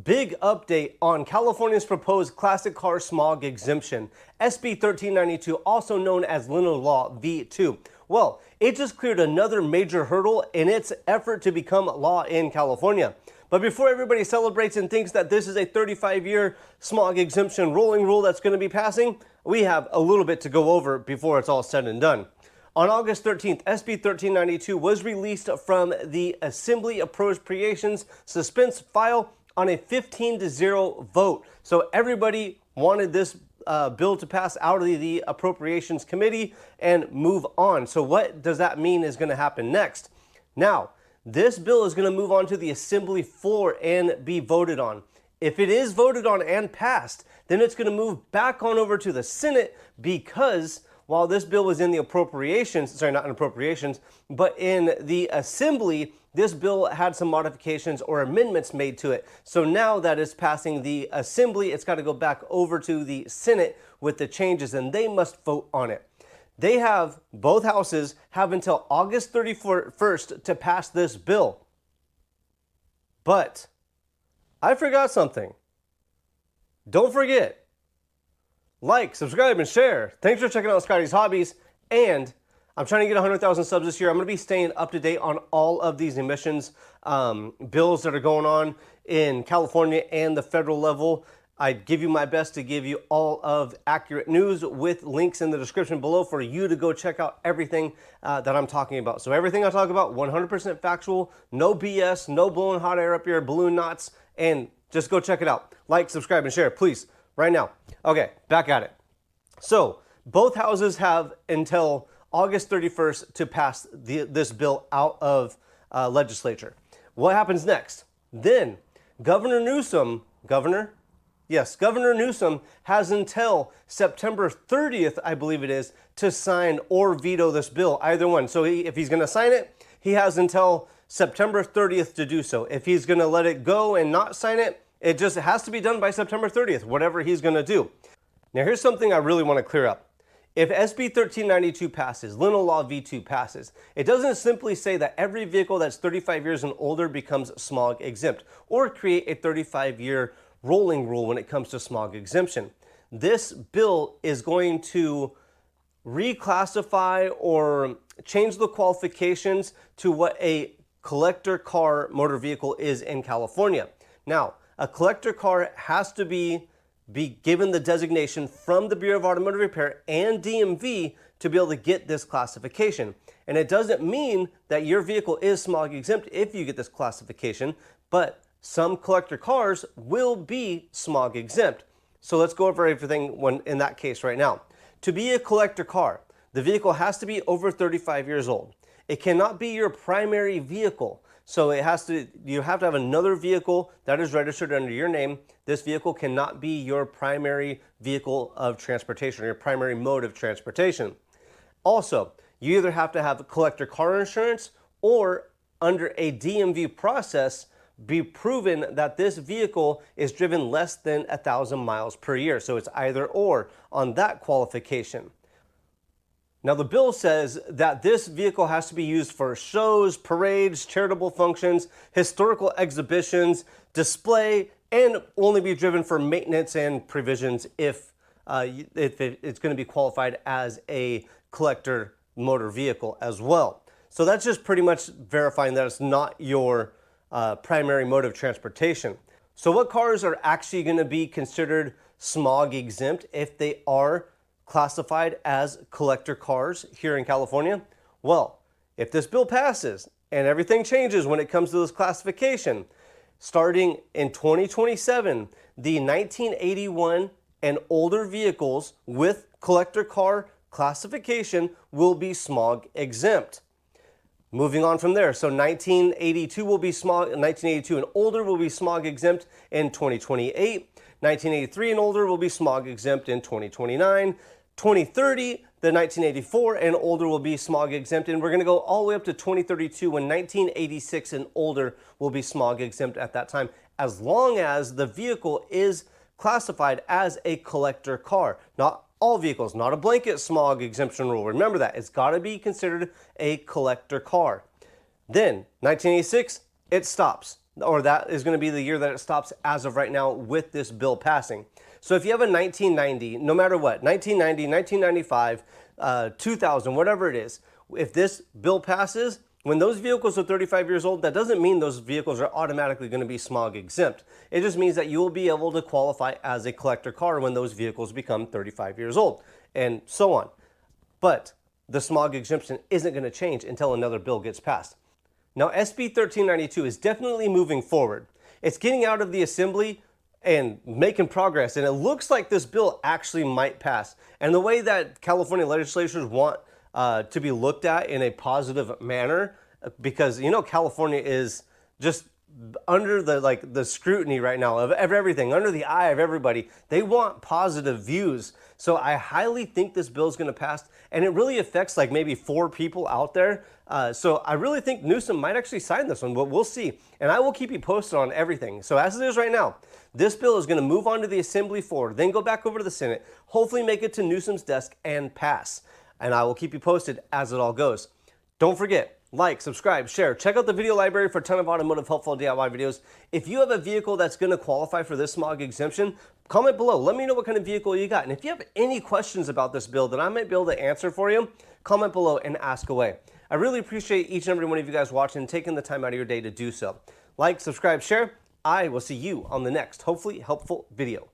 Big update on California's proposed classic car smog exemption, SB1392, also known as Leno Law V2. Well, it just cleared another major hurdle in its effort to become law in California. But before everybody celebrates and thinks that this is a 35-year smog exemption rolling rule that's going to be passing, we have a little bit to go over before it's all said and done. On August 13th, SB 1392 was released from the Assembly Appropriations suspense file on a 15-0 vote. So everybody wanted this bill to pass out of the Appropriations Committee and move on. So what does that mean is going to happen next? Now, this bill is going to move on to the Assembly floor and be voted on. If it is voted on and passed, then it's going to move back on over to the Senate, because while this bill was in the appropriations, sorry, not in appropriations, but in the Assembly, this bill had some modifications or amendments made to it. So now that it's passing the Assembly, it's got to go back over to the Senate with the changes, and they must vote on it. They have, both houses have until August 31st to pass this bill. But I forgot something. Don't forget, like, subscribe, and share. Thanks for checking out Scotties Hobbies. And I'm trying to get 100,000 subs this year. I'm going to be staying up to date on all of these emissions bills that are going on in California and the federal level. I give you my best to give you all of accurate news with links in the description below for you to go check out everything that I'm talking about. So everything I talk about, 100% factual, no BS, no blowing hot air up your balloon knots, and just go check it out. Like, subscribe, and share, please, right now. Okay, back at it. So both houses have until August 31st to pass this bill out of legislature. What happens next? Then Governor Newsom has until September 30th, I believe it is, to sign or veto this bill, either one. So if he's going to sign it, he has until September 30th to do so. If he's going to let it go and not sign it, it just has to be done by September 30th, whatever he's going to do. Now, here's something I really want to clear up. If SB 1392 passes, Leno Law V2 passes, it doesn't simply say that every vehicle that's 35 years and older becomes smog exempt, or create a 35-year rolling rule when it comes to smog exemption. This bill is going to reclassify or change the qualifications to what a collector car motor vehicle is in California. Now, a collector car has to be given the designation from the Bureau of Automotive Repair and DMV to be able to get this classification. And it doesn't mean that your vehicle is smog exempt if you get this classification, but some collector cars will be smog exempt. So let's go over everything in that case right now. To be a collector car, the vehicle has to be over 35 years old. It cannot be your primary vehicle. So you have to have another vehicle that is registered under your name. This vehicle cannot be your primary vehicle of transportation, or your primary mode of transportation. Also, you either have to have collector car insurance, or under a DMV process, be proven that this vehicle is driven less than 1,000 miles per year. So it's either or on that qualification. Now, the bill says that this vehicle has to be used for shows, parades, charitable functions, historical exhibitions, display, and only be driven for maintenance and provisions if it's going to be qualified as a collector motor vehicle as well. So that's just pretty much verifying that it's not your primary mode of transportation. So what cars are actually going to be considered smog exempt if they are classified as collector cars here in California? Well, if this bill passes and everything changes when it comes to this classification, starting in 2027, the 1981 and older vehicles with collector car classification will be smog exempt. Moving on from there, so 1982 will be smog, 1982 and older will be smog exempt in 2028. 1983 and older will be smog exempt in 2029. 2030, the 1984 and older will be smog exempt, and we're going to go all the way up to 2032 when 1986 and older will be smog exempt at that time, as long as the vehicle is classified as a collector car. Not all vehicles, not a blanket smog exemption rule. Remember that. It's got to be considered a collector car. Then 1986, it stops. or that is going to be the year that it stops as of right now with this bill passing. So if you have a 1990, no matter what, 1990, 1995, 2000, whatever it is, if this bill passes, when those vehicles are 35 years old, that doesn't mean those vehicles are automatically going to be smog exempt. It just means that you will be able to qualify as a collector car when those vehicles become 35 years old, and so on. But the smog exemption isn't going to change until another bill gets passed. Now, SB 1392 is definitely moving forward. It's getting out of the assembly and making progress, and it looks like this bill actually might pass. And the way that California legislators want to be looked at in a positive manner, because you know California is just under the scrutiny right now of everything, under the eye of everybody. They want positive views. So I highly think this bill is going to pass, and it really affects like maybe 4 people out there. So I really think Newsom might actually sign this one, but we'll see. And I will keep you posted on everything. So as it is right now, this bill is going to move on to the Assembly floor, then go back over to the Senate, hopefully make it to Newsom's desk and pass. And I will keep you posted as it all goes. Don't forget, like, subscribe, share. Check out the video library for a ton of automotive helpful DIY videos. If you have a vehicle that's going to qualify for this smog exemption, comment below. Let me know what kind of vehicle you got. And if you have any questions about this bill that I might be able to answer for you, comment below and ask away. I really appreciate each and every one of you guys watching and taking the time out of your day to do so. Like, subscribe, share. I will see you on the next, hopefully helpful video.